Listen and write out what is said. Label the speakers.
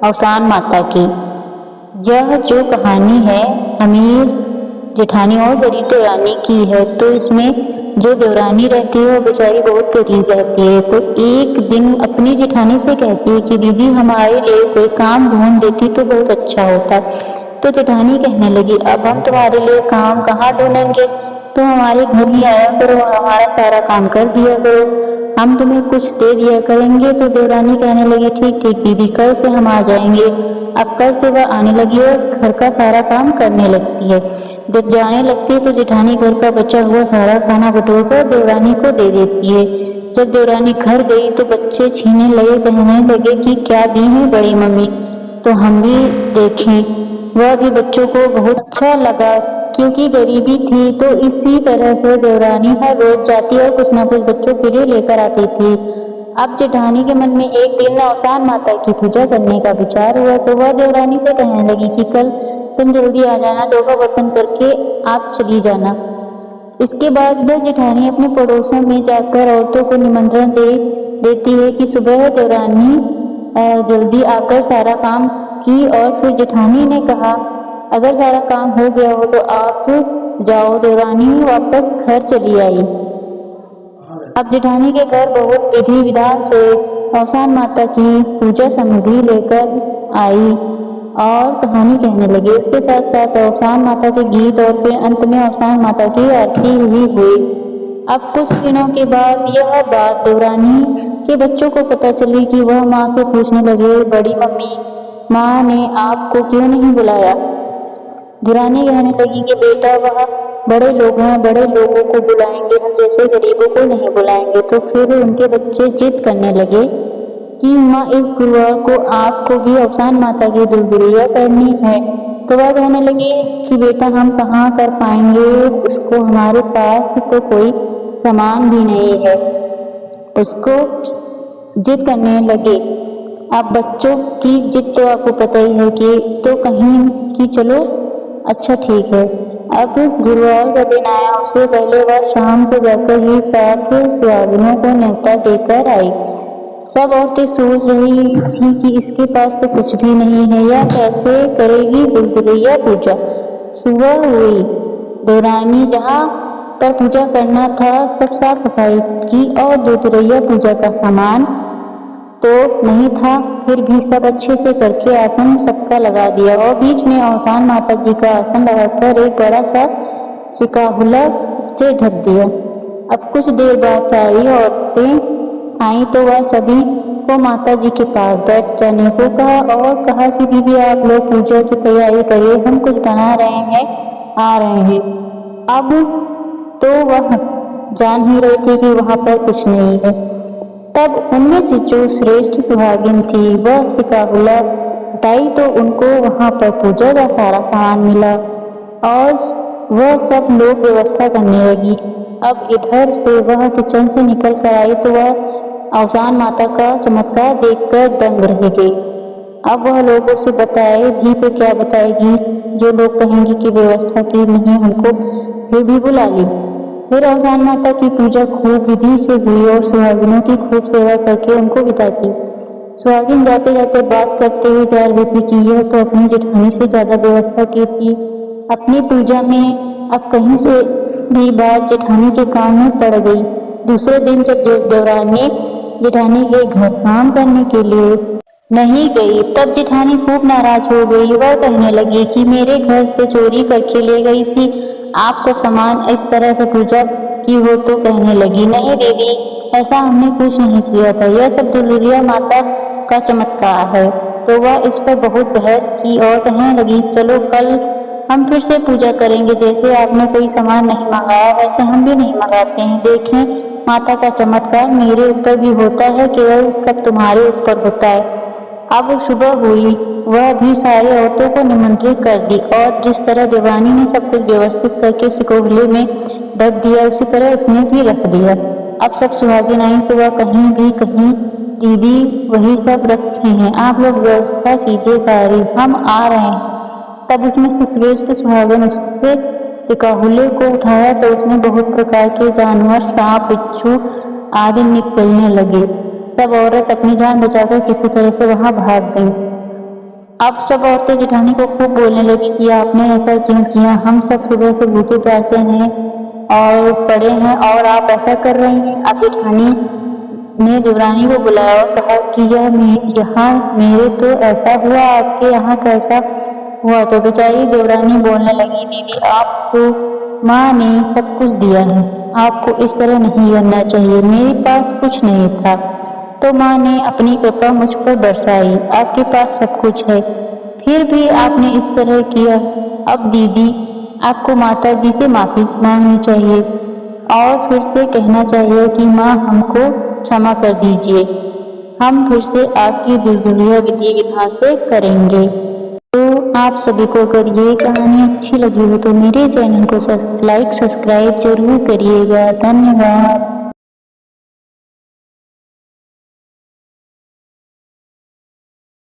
Speaker 1: अवसान माता की। यह जो कहानी है अमीर जेठानी और गरीब देवरानी की है। तो इसमें जो देवरानी रहती है वो बेचारी बहुत गरीब रहती है। तो एक दिन अपनी जेठानी से कहती है कि दीदी हमारे लिए कोई काम ढूंढ देती तो बहुत अच्छा होता। तो जेठानी कहने लगी अब हम तुम्हारे लिए काम कहाँ ढूंढेंगे, तो हमारे घर ही आया करो, हमारा सारा काम कर दिया करो, हम तुम्हें कुछ दे दिया करेंगे। तो देवरानी कहने लगी ठीक ठीक दीदी, कल से हम आ जाएंगे। अब कल से वह आने लगी और घर का सारा काम करने लगती है। जब जाने लगती है तो जेठानी घर का बचा हुआ सारा खाना बटोर कर देवरानी को दे देती है। जब देवरानी घर गई तो बच्चे छीनने लगे, कहने लगे कि क्या दी है बड़ी मम्मी, तो हम भी देखें। वह भी बच्चों को बहुत अच्छा लगा क्योंकि गरीबी थी। तो इसी तरह से देवरानी हर रोज जाती और कुछ न कुछ बच्चों के लिए लेकर आती थी। अब जेठानी के मन में एक दिन अवसान माता की पूजा करने का विचार हुआ। तो वह देवरानी से कहने लगी कि कल तुम जल्दी आ जाना, चौका बर्तन करके आप चली जाना। इसके बाद इधर जेठानी अपने पड़ोसों में जाकर औरतों को निमंत्रण दे देती है कि सुबह देवरानी जल्दी आकर सारा काम की। और फिर जेठानी ने कहा अगर सारा काम हो गया हो तो आप जाओ। देवरानी वापस घर चली आई। अब जेठानी के घर बहुत विधि विधान से अवसान माता की पूजा सामग्री लेकर आई और कहानी कहने लगी। उसके साथ साथ अवसान माता के गीत और फिर अंत में अवसान माता की आरती भी हुई। अब कुछ दिनों के बाद यह बात देवरानी के बच्चों को पता चली कि वह माँ से पूछने लगे बड़ी मम्मी, माँ ने आपको क्यों नहीं बुलाया। देवरानी कहने लगी कि बेटा वह बड़े लोग हैं, बड़े लोगों को बुलाएंगे, हम जैसे गरीबों को नहीं बुलाएंगे। तो फिर उनके बच्चे जिद करने लगे कि माँ इस गुरुवार को आपको भी अवसान माता की दुलदुलिया करनी है। तो वह कहने लगी कि बेटा हम कहाँ कर पाएंगे उसको, हमारे पास तो कोई सामान भी नहीं है। उसको जिद करने लगे। अब बच्चों की जिद तो आपको पता ही है कि तो कहीं कि चलो अच्छा ठीक है। अब गुरुवार का दिन आया, उससे पहले वह शाम को जाकर ही 7 सुहागिनों को न्योता देकर आई। सब औरतें सोच रही थी कि इसके पास तो कुछ भी नहीं है, यह कैसे करेगी दुलदुलिया पूजा। सुबह हुई, देवरानी जहाँ पर पूजा करना था सब साफ सफाई की और दुलदुलिया पूजा का सामान तो नहीं था, फिर भी सब अच्छे से करके आसन सबका लगा दिया और बीच में अवसान माता जी का आसन लगाकर एक बड़ा सा सिकाहुला से ढक दिया। अब कुछ देर बाद सारी औरतें आई तो वह सभी को माता जी के पास बैठ जाने को कहा और कहा कि दीदी आप लोग पूजा की तैयारी करिए, हम कुछ बना रहे हैं, आ रहे हैं। अब तो वह जान ही रहे थे कि वहां पर कुछ नहीं है। तब उनमें से जो श्रेष्ठ सुहागिन थी वह सिकाहुला उठाई तो उनको वहां पर पूजा का सारा सामान मिला और वह सब लोग व्यवस्था करने लगी। अब इधर से वह किचन से निकल कर आई तो वह अवसान माता का चमत्कार देखकर दंग रह गई। अब वह लोगों से बताएगी तो क्या बताएगी, जो लोग कहेंगे कि व्यवस्था की नहीं, उनको फिर भी बुला ली। फिर अवसान माता की पूजा खूब विधि से हुई और सुहागिनों की खूब सेवा करके उनको विदा की। सुहागिन जाते जाते बात करते हुए जा रही थी कि यह तो अपनी जेठानी से ज्यादा व्यवस्था की थी अपनी पूजा में, अब कहीं से भी बात जेठानी के कान में पड़ गई। दूसरे दिन जब देवरानी जेठानी के घर काम करने के लिए नहीं गई तब जेठानी खूब नाराज हो गई। वह कहने लगी कि मेरे घर से चोरी करके ले गई थी, आप सब सामान इस तरह से पूजा की हो। तो कहने लगी नहीं दीदी, ऐसा हमने कुछ नहीं किया था, यह सब दुलदुलिया माता का चमत्कार है। तो वह इस पर बहुत बहस की और कहने लगी चलो कल हम फिर से पूजा करेंगे, जैसे आपने कोई सामान नहीं मंगाया वैसे हम भी नहीं मंगाते हैं, देखें माता का चमत्कार मेरे ऊपर भी होता है, केवल सब तुम्हारे ऊपर होता है। अब सुबह हुई, वह भी सारी औरतों को निमंत्रित कर दी और जिस तरह देवरानी ने सब कुछ व्यवस्थित करके सिकोहले में ढक दिया उसी तरह उसने भी रख दिया। अब सब सुहागिन आई तो वह कहीं भी कहीं दीदी वही सब रखे हैं, आप लोग व्यवस्था कीजिए सारी, हम आ रहे हैं। तब उसमें से श्रेष्ठ सुहागिन उससे सिकाहुले को उठाया तो उसमें बहुत प्रकार के जानवर, सांप, बिच्छू आदि निकलने लगे। सब औरत अपनी जान बचाकर किसी तरह से वहां भाग गईं। अब सब औरतें जेठानी को खूब बोलने लगी कि आपने ऐसा क्यों किया, हम सब सुबह से भूखे प्यासे हैं और पड़े हैं और आप ऐसा कर रही हैं। अब जेठानी ने देवरानी को बुलाया और कहा कि यहाँ मेरे तो ऐसा हुआ, आपके यहाँ कैसा हुआ। तो बेचारी देवरानी बोलने लगी, दीदी आप तो माँ ने सब कुछ दिया है, आपको इस तरह नहीं करना चाहिए, मेरे पास कुछ नहीं था तो माँ ने अपनी कृपा मुझ पर बरसाई, आपके पास सब कुछ है फिर भी आपने इस तरह किया। अब दीदी आपको माता जी से माफी मांगनी चाहिए और फिर से कहना चाहिए कि माँ हमको क्षमा कर दीजिए, हम फिर से आपकी दुर्दुलिया विधि विधान से करेंगे। तो आप सभी को अगर ये कहानी अच्छी लगी हो तो मेरे चैनल को लाइक सब्सक्राइब जरूर करिएगा। धन्यवाद।